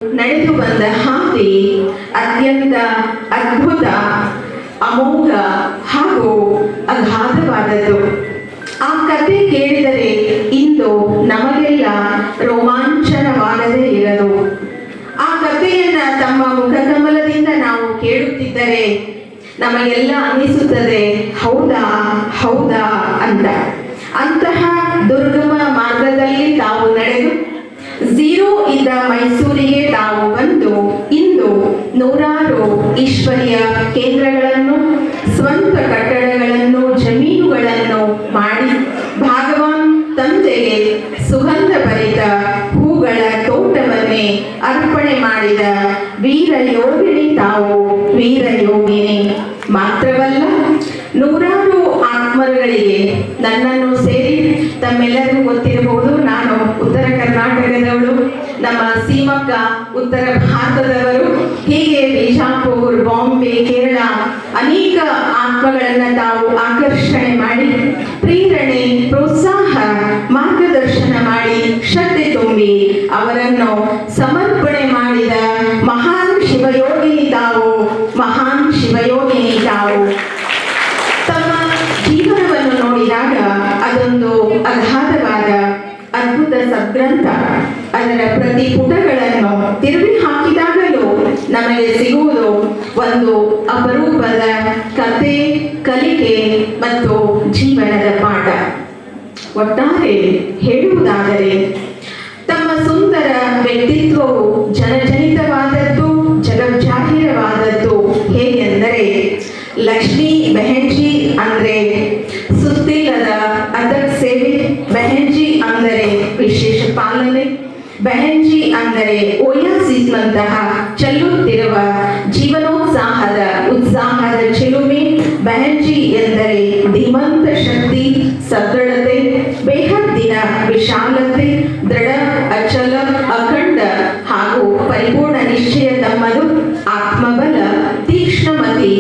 ನಡೆದು ಬಂದ ಹಾದಿ ಅತ್ಯಂತ ಅದ್ಭುತ, ಅಮೋಘ ಹಾಗೂ ಅಗಾಧವಾದದ್ದು. ಆ ಕಥೆ ಕೇಳಿದರೆ ಇಂದು ನಮಗೆಲ್ಲ ರೋಮಾಂಚನವಾಗದೇ ಇರದು. ಆ ಕಥೆಯನ್ನ ತಮ್ಮ ಮುಖಕಮಲದಿಂದ ನಾವು ಕೇಳುತ್ತಿದ್ದರೆ ನಮಗೆಲ್ಲ ಅನ್ನಿಸುತ್ತದೆ, ಹೌದಾ ಹೌದಾ ಅಂತ. ಅಂತಹ ದುರ್ಗಮ ಮಾರ್ಗದಲ್ಲಿ ತಾವು ನಡೆದು ಝೀರೋ ಇದ್ದ ಮೈಸೂರಿಗೆ ತಾವು ಬಂದು ಇಂದು ನೂರಾರು ಈಶ್ವರ್ಯ ಕೇಂದ್ರಗಳನ್ನು, ಸ್ವಂತ ಕಟ್ಟಡಗಳನ್ನು, ಜಮೀನುಗಳನ್ನು ಮಾಡಿ ಭಗವಾನ್ ತಂದೆಗೆ ಸುಗಂಧ ಭರಿತ ಹೂಗಳ ತೋಟವನ್ನೇ ಅರ್ಪಣೆ ಮಾಡಿದ ವೀರ ಯೋಗಿನಿ ತಾವು. ವೀರ ಯೋಗಿನಿ ಮಾತ್ರವಲ್ಲ, ನೂರಾರು ಆತ್ಮರುಗಳಿಗೆ ನನ್ನನ್ನು ಸೇರಿ ತಮ್ಮೆಲ್ಲರಿಗೂ ಗೊತ್ತಿರಬಹುದು, ನಾನು ಉತ್ತರ ಕರ್ನಾಟಕದವಳು, ನಮ್ಮ ಸೀಮಕ್ಕ ಉತ್ತರ ಭಾರತದವರು, ಹೀಗೆ ಬಿಜಾಪುರ್, ಬಾಂಬೆ, ಕೇರಳ ಅನೇಕ ಆತ್ಮಗಳನ್ನು ತಾವು ಆಕರ್ಷಣೆ ಮಾಡಿ ಪ್ರೇರಣೆ, ಪ್ರೋತ್ಸಾಹ, ಮಾರ್ಗದರ್ಶನ ಮಾಡಿ ಶ್ರದ್ಧೆ ತುಂಬಿ ಅವರನ್ನು ಸಮರ್ಪಣೆ ಮಾಡಿದ ಮಹಾನ್ ಶಿವಯೋಗಿನಿ ತಾವು. ಮಹಾನ್ ಶಿವಯೋಗಿನಿ ತಾವು. ತಮ್ಮ ಜೀವನವನ್ನು ನೋಡಿದಾಗ ಅದೊಂದು ಅಗಾಧವಾದ ಅದ್ಭುತ ಸದ್ಗ್ರಂಥ. ಅದರ ಪ್ರತಿ ಪುಟಗಳನ್ನು ತಿರುವಿ ಹಾಕಿದಾಗಲೂ ನಮಗೆ ಸಿಗುವುದು ಒಂದು ಅಪರೂಪದ ಕತೆ, ಕಲಿಕೆ ಮತ್ತು ಜೀವನದ ಪಾಠ. ಒಟ್ಟಾರೆ ಹೇಳುವುದಾದರೆ ತಮ್ಮ ಸುಂದರ ವ್ಯಕ್ತಿತ್ವವು ಜನಜನಿತವಾದದ್ದು, ಜಗಜ್ಜಾಹೀರವಾದದ್ದು. ಹೇಗೆಂದರೆ ಲಕ್ಷ್ಮೀ ಬೆಹೆನ್ಜಿ ಅಂದರೆ ಸುತ್ತಿಲ್ಲದ ಅದಕ್ ಸೇವೆ, ಬೆಹೆನ್ಜಿ ಅಂದರೆ ವಿಶೇಷ ಪಾಲನೆ, ಬೆಹೆನ್ಜಿ ಅಂದರೆ ಓಯಾಸಿಸ್ನಂತಹ ಚೆಲ್ಲುತ್ತಿರುವ ಜೀವನೋತ್ಸಾಹದ ಉತ್ಸಾಹದ ಚಿಲುಮೆ. ಬೆಹೆನ್ಜಿ ಎಂದರೆ ಧೀಮಂತ ಶಕ್ತಿ, ಸದೃಢತೆ, ಬೇಹದ್ದಿನ ವಿಶಾಲತೆ, ದೃಢ, ಅಚಲ, ಅಖಂಡ ಹಾಗೂ ಪರಿಪೂರ್ಣ ನಿಶ್ಚಯ ತಮ್ಮದು. ಆತ್ಮಬಲ, ತೀಕ್ಷ್ಣಮತಿ,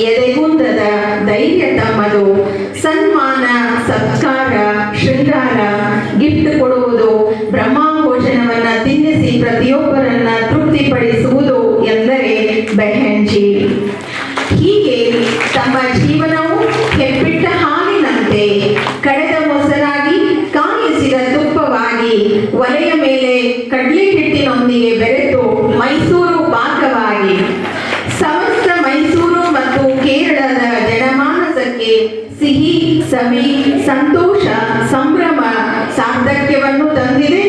ಎದೆಗುಂದದ ಧೈರ್ಯ ತಮ್ಮದು. ಸನ್ಮಾನ, ಸತ್ಕಾರ, ಶೃಂಗಾರ, ಗಿಫ್ಟ್ ಕೊಡುವುದು, ಬ್ರಹ್ಮಭೋಜನವನ್ನ ತಿನ್ನಿಸಿ ಪ್ರತಿಯೊಬ್ಬರನ್ನ ತೃಪ್ತಿಪಡಿಸುವುದು ಎಂದರೆ ಬೆಹೆನ್ಜಿ. ಹೀಗೆ ತಮ್ಮ ಜೀವನವು ಹೆಪ್ಪಿಟ್ಟ ಹಾಲಿನಂತೆ ಕಡೆದ ಮೊಸರಾಗಿ, ಕಾಯಿಸಿದ ತುಪ್ಪವಾಗಿ, ಒಲೆಯ ಮೇಲೆ ಕಡ್ಲೆ ಹಿಟ್ಟಿನೊಂದಿಗೆ ಬೆರೆತು ಮೈಸೂರು ಪಾಕವಾಗಿ ಸಮಸ್ತ ಮೈಸೂರು ಮತ್ತು ಕೇರಳದ ಜನಮಾನಸಕ್ಕೆ ಸಿಹಿ, ಸವಿ, ಸಂತೋಷ, ಸಂಭ್ರಮ, ಸಾರ್ಥಕ್ಯವನ್ನು ತಂದಿದೆ.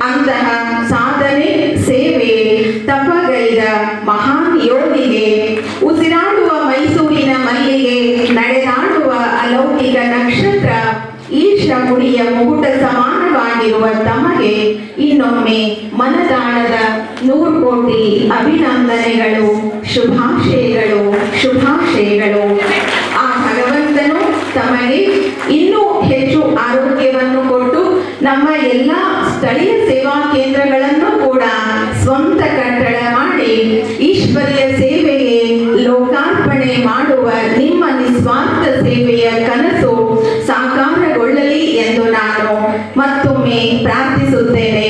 ಅಂತಹ ಸಾಧನೆ, ಸೇವೆ, ತಪಗೈದ ಮಹಾನ್ ಯೋಗಿಗೆ, ಉಸಿರಾಡುವ ಮೈಸೂರಿನ ಮಲ್ಲಿಗೆ, ನಡೆದಾಡುವ ಅಲೌಕಿಕ ನಕ್ಷತ್ರ, ಈಶ ಮುಡಿಯ ಮುಗುಟ ಸಮಾನವಾಗಿರುವ ತಮಗೆ ಇನ್ನೊಮ್ಮೆ ಮನದಾಳದ 100 ಕೋಟಿ ಅಭಿನಂದನೆಗಳು, ಶುಭಾಶಯಗಳು, ಶುಭಾಶಯಗಳು. ಆ ಭಗವಂತನು ತಮಗೆ ಇನ್ನೂ ಹೆಚ್ಚು ಆರೋಗ್ಯವನ್ನು ಕೊಟ್ಟು ನಮ್ಮ ಎಲ್ಲ ಸ್ಥಳೀಯ ಸೇವಾ ಕೇಂದ್ರಗಳನ್ನು ಕೂಡ ಸ್ವಂತ ಕಟ್ಟಡ ಮಾಡಿ ಈಶ್ವರ್ಯ ಸೇವೆಗೆ ಲೋಕಾರ್ಪಣೆ ಮಾಡುವ ನಿಮ್ಮ ನಿಸ್ವಾರ್ಥ ಸೇವೆಯ ಕನಸು ಸಾಕಾರಗೊಳ್ಳಲಿ ಎಂದು ನಾನು ಮತ್ತೊಮ್ಮೆ ಪ್ರಾರ್ಥಿಸುತ್ತೇನೆ.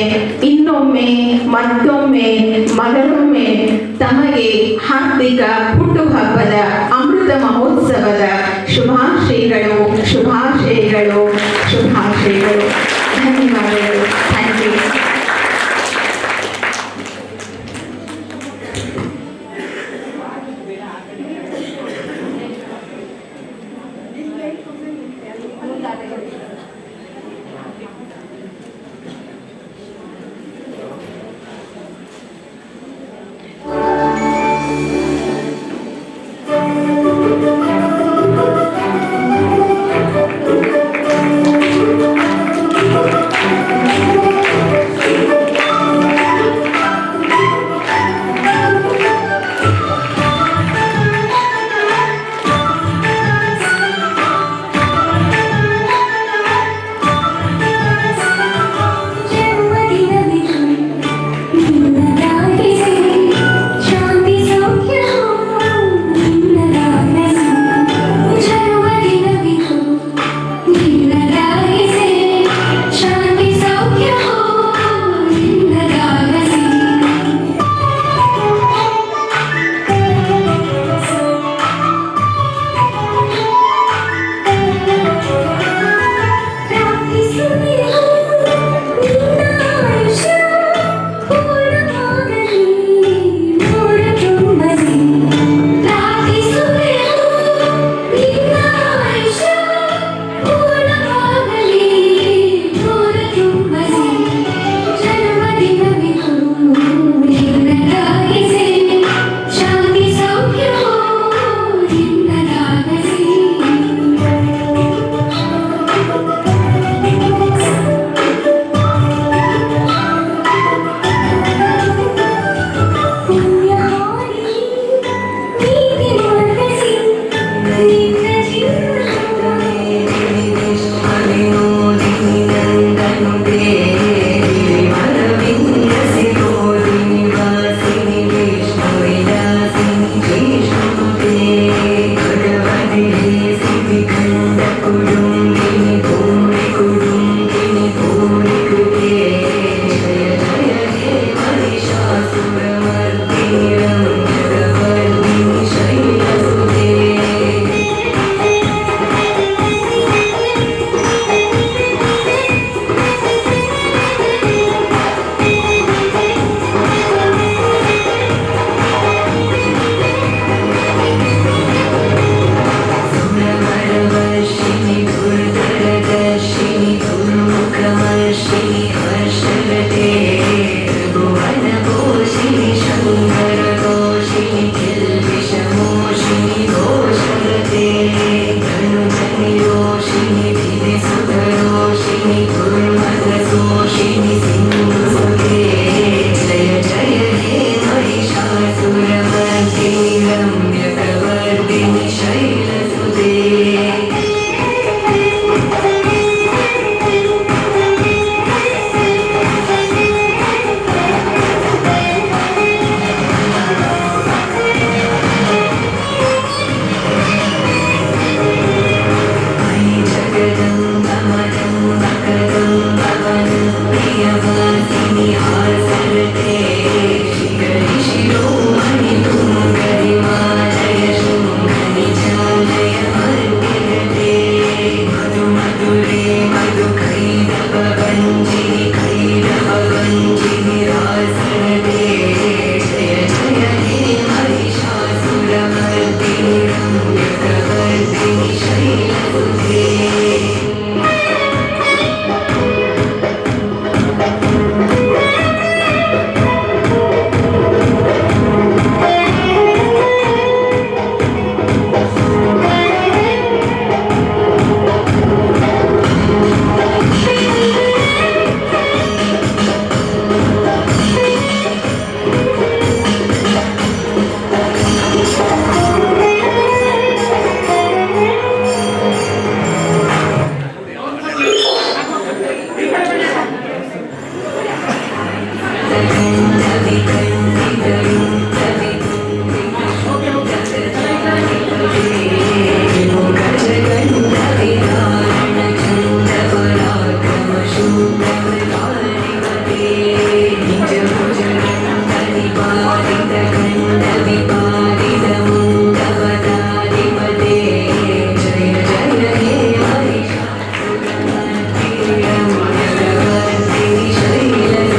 ಇನ್ನೊಮ್ಮೆ, ಮತ್ತೊಮ್ಮೆ, ಮಗನೊಮ್ಮೆ ತಮಗೆ ಹಾರ್ದಿಕ ಹುಟ್ಟುಹಬ್ಬದ ಅಮೃತ ಮಹೋತ್ಸವದ ಶುಭಾಶಯಗಳು, ಶುಭಾಶಯಗಳು, ಶುಭಾಶಯಗಳು. ಧನ್ಯವಾದಗಳು. Thank you.